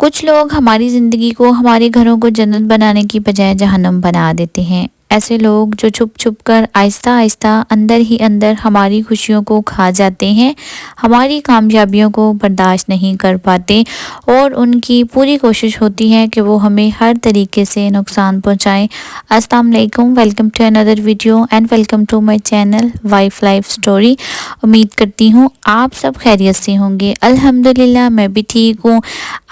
کچھ لوگ ہماری زندگی کو، ہمارے گھروں کو جنت بنانے کی بجائے جہنم بنا دیتے ہیں۔ ایسے لوگ جو چھپ چھپ کر آہستہ آہستہ اندر ہی اندر ہماری خوشیوں کو کھا جاتے ہیں، ہماری کامیابیوں کو برداشت نہیں کر پاتے، اور ان کی پوری کوشش ہوتی ہے کہ وہ ہمیں ہر طریقے سے نقصان پہنچائیں۔ السلام علیکم، ویلکم ٹو اندر video and welcome to my channel wife life story. امید کرتی ہوں آپ سب خیریت سے ہوں گے۔ الحمدللہ میں بھی ٹھیک ہوں۔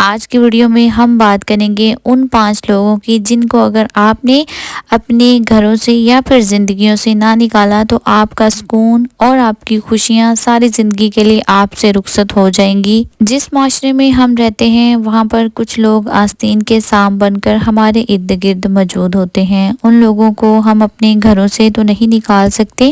آج کی ویڈیو میں ہم بات کریں گے ان 5 لوگوں کی جن کو اگر آپ نے اپنے گھروں سے یا پھر زندگیوں سے نہ نکالا تو آپ کا سکون اور آپ کی خوشیاں ساری زندگی کے لیے آپ سے رخصت ہو جائیں گی۔ جس معاشرے میں ہم رہتے ہیں وہاں پر کچھ لوگ آستین کے سانپ بن کر ہمارے ارد گرد موجود ہوتے ہیں۔ ان لوگوں کو ہم اپنے گھروں سے تو نہیں نکال سکتے،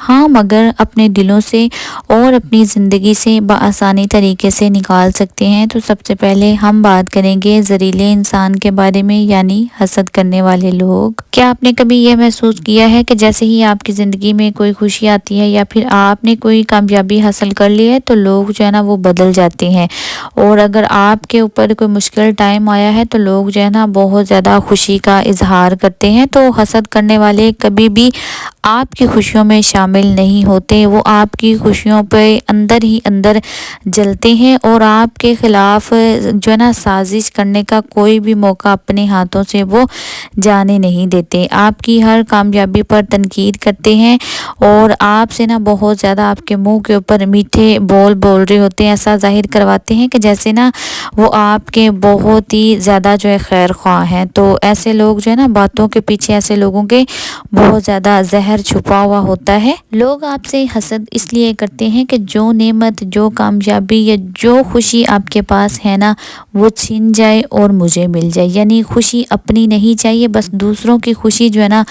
ہاں مگر اپنے دلوں سے اور اپنی زندگی سے بآسانی طریقے سے نکال سکتے ہیں۔ تو سب سے پہلے ہم بات کریں گے زہریلے انسان کے بارے میں، یعنی حسد کرنے والے لوگ۔ کیا آپ نے کبھی یہ محسوس کیا ہے کہ جیسے ہی آپ کی زندگی میں کوئی خوشی آتی ہے یا پھر آپ نے کوئی کامیابی حاصل کر لی ہے تو لوگ جو ہے نا وہ بدل جاتے ہیں، اور اگر آپ کے اوپر کوئی مشکل ٹائم آیا ہے تو لوگ جو ہے نا بہت زیادہ خوشی کا اظہار کرتے ہیں۔ تو حسد کرنے والے کبھی بھی آپ کی خوشیوں میں شامل نہیں ہوتے، وہ آپ کی خوشیوں پہ اندر ہی اندر جلتے ہیں اور آپ کے خلاف جو ہے نا سازش کرنے کا کوئی بھی موقع اپنے ہاتھوں سے وہ جانے نہیں دیتے۔ آپ کی ہر کامیابی پر تنقید کرتے ہیں اور آپ سے نا بہت زیادہ آپ کے منہ کے اوپر میٹھے بول رہے ہوتے ہیں، ایسا ظاہر کرواتے ہیں کہ جیسے نا وہ آپ کے بہت ہی زیادہ جو ہے خیر خواہ ہیں۔ تو ایسے لوگ جو ہے نا باتوں کے پیچھے ایسے لوگوں کے بہت زیادہ زہر چھپا ہوا ہوتا ہے۔ لوگ آپ سے حسد اس لیے کرتے ہیں کہ جو نعمت، جو کامیابی یا جو خوشی آپ کے پاس ہے نا وہ چھن جائے اور مجھے مل جائے، یعنی خوشی اپنی نہیں چاہیے، بس دوسروں کی خوشی جو ہے نا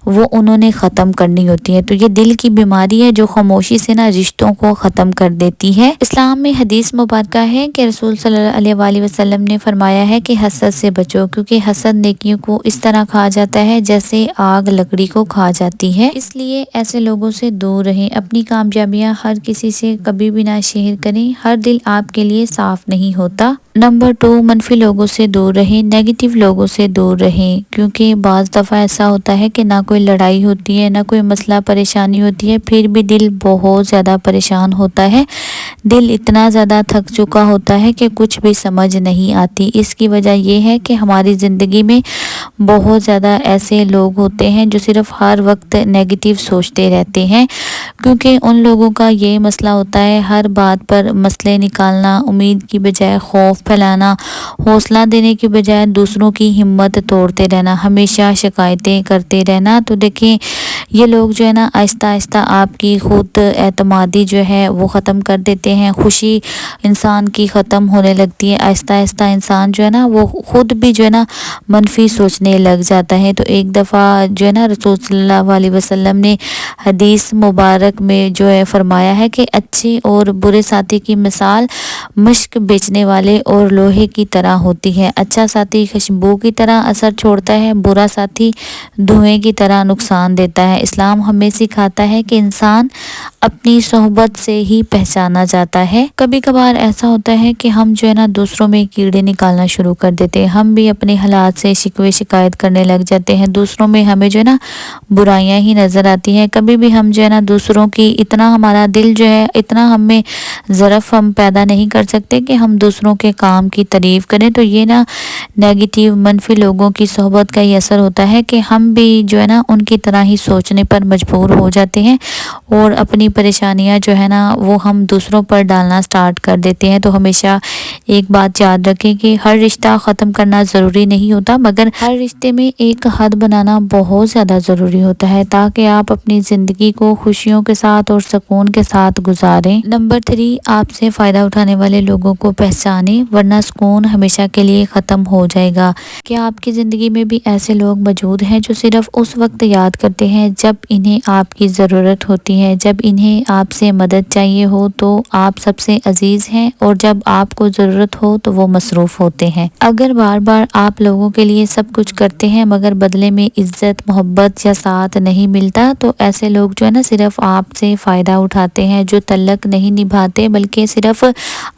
وہ انہوں نے ختم کرنی ہوتی ہے۔ تو یہ دل کی بیماری ہے جو خاموشی سے نا رشتوں کو ختم کر دیتی ہے۔ اسلام میں حدیث مبارکہ ہے کہ رسول صلی اللہ علیہ وآلہ وسلم نے فرمایا ہے کہ حسد سے بچو، کیونکہ حسد نیکیوں کو اس طرح کھا جاتا ہے جیسے آگ لکڑی کو کھا جاتی ہے۔ اس لیے ایسے لوگوں سے دور رہیں، اپنی کامیابیاں ہر کسی سے کبھی بھی نہ شیئر کریں، ہر دل آپ کے لیے صاف نہیں ہوتا۔ نمبر 2، منفی لوگوں سے دور رہیں، نیگیٹو لوگوں سے دور رہیں، کیونکہ بعض دفعہ ایسا ہوتا ہے کہ نہ کوئی لڑائی ہوتی ہے، نہ کوئی مسئلہ پریشانی ہوتی ہے، پھر بھی دل بہت زیادہ پریشان ہوتا ہے، دل اتنا زیادہ تھک چکا ہوتا ہے کہ کچھ بھی سمجھ نہیں آتی۔ اس کی وجہ یہ ہے کہ ہماری زندگی میں بہت زیادہ ایسے لوگ ہوتے ہیں جو صرف ہر وقت نیگیٹو سوچتے رہتے ہیں، کیونکہ ان لوگوں کا یہ مسئلہ ہوتا ہے ہر بات پر مسئلے نکالنا، امید کی بجائے خوف پھیلانا، حوصلہ دینے کی بجائے دوسروں کی ہمت توڑتے رہنا، ہمیشہ شکایتیں کرتے رہنا۔ تو دیکھیں یہ لوگ جو ہے نا آہستہ آہستہ آپ کی خود اعتمادی جو ہے وہ ختم کر دیتے ہیں، خوشی انسان کی ختم ہونے لگتی ہے، آہستہ آہستہ انسان جو ہے نا وہ خود بھی جو ہے نا منفی سوچنے لگ جاتا ہے۔ تو ایک دفعہ جو ہے نا رسول صلی اللہ علیہ وسلم نے حدیث مبارک میں جو ہے فرمایا ہے کہ اچھے اور برے ساتھی کی مثال مشک بیچنے والے اور لوہے کی طرح ہوتی ہے۔ اچھا ساتھی خوشبو کی طرح اثر چھوڑتا ہے، برا ساتھی دھوئیں کی طرح نقصان دیتا ہے۔ اسلام ہمیں سکھاتا ہے کہ انسان اپنی صحبت سے ہی پہچانا جاتا ہے۔ کبھی کبھار ایسا ہوتا ہے کہ ہم جو ہے نا دوسروں میں کیڑے نکالنا شروع کر دیتے ہیں، ہم بھی اپنے حالات سے شکوے شکایت کرنے لگ جاتے ہیں، دوسروں میں ہمیں جو ہے نا برائیاں ہی نظر آتی ہیں، کبھی بھی ہم جو ہے نا دوسروں کی اتنا ہمارا دل جو ہے اتنا ہمیں ظرف ہم پیدا نہیں کر سکتے کہ ہم دوسروں کے کام کی تعریف کریں۔ تو یہ نا نیگیٹو منفی لوگوں کی صحبت کا یہ اثر ہوتا ہے کہ ہم بھی جو ہے نا ان کی طرح ہی سوچنے پر مجبور ہو جاتے ہیں اور اپنی پریشانیاں جو ہے نا وہ ہم دوسروں پر ڈالنا سٹارٹ کر دیتے ہیں۔ تو ہمیشہ ایک بات یاد رکھیں کہ ہر رشتہ ختم کرنا ضروری نہیں ہوتا، مگر ہر رشتے میں ایک حد بنانا بہت زیادہ ضروری ہوتا ہے تاکہ آپ اپنی زندگی کو خوشیوں کے ساتھ اور سکون کے ساتھ گزاریں۔ نمبر 3، آپ سے فائدہ اٹھانے والے لوگوں کو پہچانیں ورنہ سکون ہمیشہ کے لیے ختم ہو جائے گا۔ کیا آپ کی زندگی میں بھی ایسے لوگ موجود ہیں جو صرف اس وقت یاد کرتے ہیں جب انہیں آپ کی ضرورت ہوتی ہے، جب انہیں آپ سے مدد چاہیے ہو تو آپ سب سے عزیز ہیں، اور جب آپ کو ضرورت ہو تو وہ مصروف ہوتے ہیں۔ اگر بار بار آپ لوگوں کے لیے سب کچھ کرتے ہیں مگر بدلے میں عزت، محبت یا ساتھ نہیں ملتا، تو ایسے لوگ جو ہے نا صرف آپ سے فائدہ اٹھاتے ہیں۔ جو تعلق نہیں نبھاتے بلکہ صرف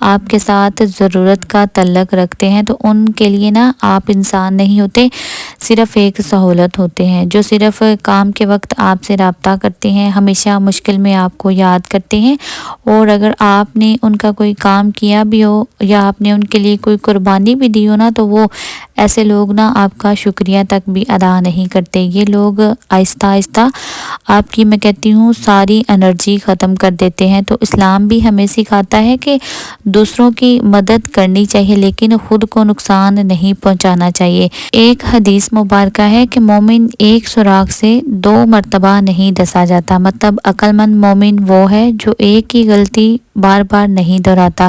آپ کے ساتھ ضرورت کا تعلق رکھتے ہیں، تو ان کے لیے نا آپ انسان نہیں ہوتے، صرف ایک سہولت ہوتے ہیں۔ جو صرف کام کے وقت آپ سے رابطہ کرتے ہیں، ہمیشہ مشکل میں آپ کو یاد کرتے ہیں، اور اگر آپ نے ان کا کوئی کام کیا بھی ہو یا آپ نے ان کے لیے کوئی قربانی بھی دی ہو نا، تو وہ ایسے لوگ نا آپ کا شکریہ تک بھی ادا نہیں کرتے۔ یہ لوگ آہستہ آہستہ آپ کی، میں کہتی ہوں، ساری انرجی ختم کر دیتے ہیں۔ تو اسلام بھی ہمیں سکھاتا ہے کہ دوسروں کی مدد کرنی چاہیے لیکن خود کو نقصان نہیں پہنچانا چاہیے۔ ایک حدیث مبارکہ ہے کہ مومن ایک سوراخ سے 2 مرتبہ نہیں ڈسا جاتا، مطلب عقل مند مومن وہ ہے جو ایک ہی غلطی بار بار نہیں دہراتا۔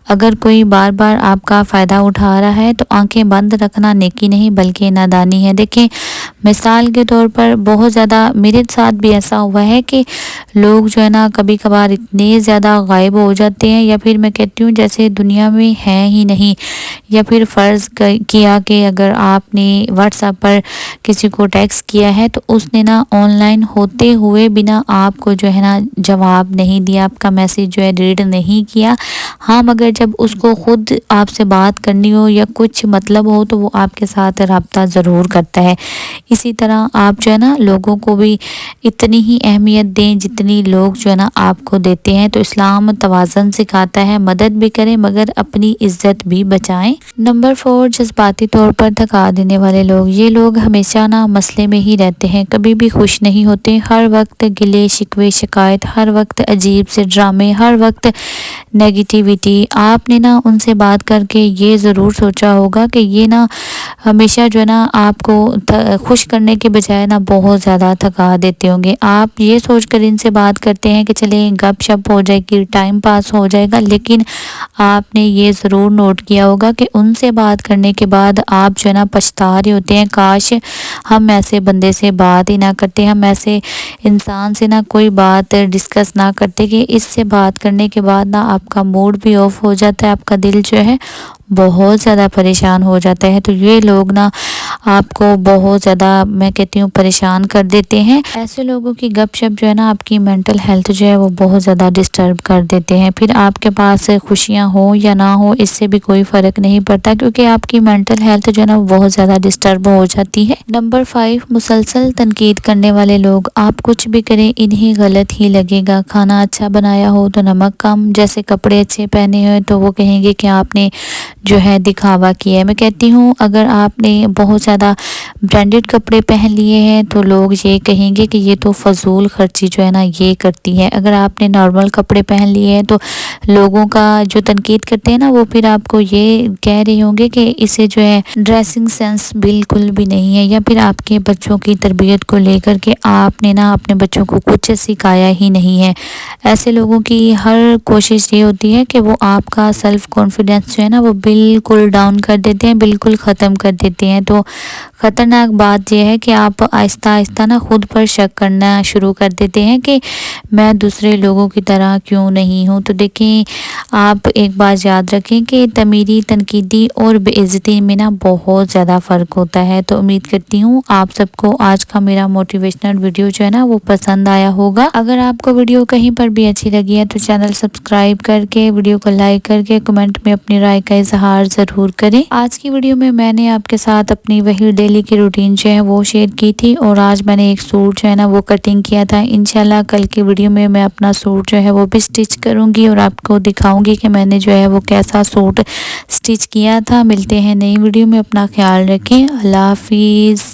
اگر کوئی بار بار آپ کا فائدہ اٹھا رہا ہے تو آنکھیں بند رکھنا نیکی نہیں بلکہ نادانی ہے۔ دیکھیں، مثال کے طور پر بہت زیادہ میرے ساتھ بھی ایسا ہوا ہے کہ لوگ جو ہے نا کبھی کبھار اتنے زیادہ غائب ہو جاتے ہیں، یا پھر میں کہتی ہوں جیسے دنیا میں ہیں ہی نہیں، یا پھر فرض کیا کہ اگر آپ نے واٹس ایپ پر کسی کو ٹیکسٹ کیا ہے تو اس نے نا آن لائن ہوتے ہوئے بنا آپ کو جو ہے نا جواب نہیں دیا، آپ کا میسج جو ہے ریڈ نہیں کیا۔ ہاں، مگر جب اس کو خود آپ سے بات کرنی ہو یا کچھ مطلب ہو تو وہ آپ کے ساتھ رابطہ ضرور کرتا ہے۔ اسی طرح آپ جو ہے نا لوگوں کو بھی اتنی ہی اہمیت دیں جتنی لوگ جو ہے نا آپ کو دیتے ہیں۔ تو اسلام توازن سکھاتا ہے، مدد بھی کریں مگر اپنی عزت بھی بچائیں۔ نمبر 4، جذباتی طور پر تھکا دینے والے لوگ۔ یہ لوگ ہمیشہ نا مسئلے میں ہی رہتے ہیں، کبھی بھی خوش نہیں ہوتے، ہر وقت گلے شکوے، شکایت، ہر وقت عجیب سے ڈرامے، ہر وقت نیگیٹیوٹی۔ آپ نے نا ان سے بات کر کے یہ ضرور سوچا ہوگا کہ یہ نا ہمیشہ جو ہے نا آپ کو خوش کرنے کے بجائے نا بہت زیادہ تھکا دیتے ہوں گے۔ آپ یہ سوچ کر ان سے بات کرتے ہیں کہ چلیں گپ شپ ہو جائے گی، ٹائم پاس ہو جائے گا، لیکن آپ نے یہ ضرور نوٹ کیا ہوگا کہ ان سے بات کرنے کے بعد آپ جو ہے نا پچھتا رہے ہوتے ہیں، کاش ہم ایسے بندے سے بات ہی نہ کرتے، ہم ایسے انسان سے نہ کوئی بات ڈسکس نہ کرتے، کہ اس سے بات کرنے کے بعد نا آپ کا موڈ بھی آف ہو جاتا ہے، آپ کا دل جو ہے بہت زیادہ پریشان ہو جاتا ہے۔ تو یہ لوگ نا آپ کو بہت زیادہ، میں کہتی ہوں، پریشان کر دیتے ہیں۔ ایسے لوگوں کی گپ شپ جو ہے نا آپ کی مینٹل ہیلتھ جو ہے وہ بہت زیادہ ڈسٹرب کر دیتے ہیں۔ پھر آپ کے پاس خوشیاں ہوں یا نہ ہو اس سے بھی کوئی فرق نہیں پڑتا، کیونکہ آپ کی مینٹل ہیلتھ جو ہے نا بہت زیادہ ڈسٹرب ہو جاتی ہے۔ نمبر 5، مسلسل تنقید کرنے والے لوگ۔ آپ کچھ بھی کریں انہیں غلط ہی لگے گا، کھانا اچھا بنایا ہو تو نمک کم، جیسے کپڑے اچھے پہنے ہوئے تو وہ کہیں گے کہ آپ نے جو ہے دکھاوا کیا ہے۔ میں کہتی ہوں اگر آپ نے بہت زیادہ برانڈڈ کپڑے پہن لیے ہیں تو لوگ یہ کہیں گے کہ یہ تو فضول خرچی جو ہے نا یہ کرتی ہے۔ اگر آپ نے نارمل کپڑے پہن لیے ہیں تو لوگوں کا جو تنقید کرتے ہیں نا وہ پھر آپ کو یہ کہہ رہے ہوں گے کہ اسے جو ہے ڈریسنگ سینس بالکل بھی نہیں ہے، یا پھر آپ کے بچوں کی تربیت کو لے کر کے آپ نے نا اپنے بچوں کو کچھ سکھایا ہی نہیں ہے۔ ایسے لوگوں کی ہر کوشش یہ ہوتی ہے کہ وہ آپ کا سیلف کانفیڈنس جو ہے نا وہ بالکل ڈاؤن کر دیتے ہیں، بالکل ختم کر دیتے ہیں۔ تو خطرناک بات یہ ہے کہ آپ آہستہ آہستہ نا خود پر شک کرنا شروع کر دیتے ہیں کہ میں دوسرے لوگوں کی طرح کیوں نہیں ہوں۔ تو دیکھیں، آپ ایک بات یاد رکھیں کہ تعمیری، تنقیدی اور بے عزتی میں نا بہت زیادہ فرق ہوتا ہے۔ تو امید کرتی ہوں آپ سب کو آج کا میرا موٹیویشنل ویڈیو جو ہے نا وہ پسند آیا ہوگا۔ اگر آپ کو ویڈیو کہیں پر بھی اچھی لگی ہے تو چینل سبسکرائب کر کے، ویڈیو کو لائک کر کے، کمنٹ میں اپنی رائے کا اظہار ضرور کریں۔ آج کی ویڈیو میں نے آپ کے ساتھ اپنی وہی ڈیلی کی روٹین جو ہے وہ شیئر کی تھی، اور آج میں نے ایک سوٹ جو ہے نا وہ کٹنگ کیا تھا۔ انشاءاللہ کل کی ویڈیو میں اپنا سوٹ جو ہے وہ بھی سٹچ کروں گی اور آپ کو دکھاؤں گی کہ میں نے جو ہے وہ کیسا سوٹ سٹچ کیا تھا۔ ملتے ہیں نئی ویڈیو میں، اپنا خیال رکھیں، اللہ حافظ۔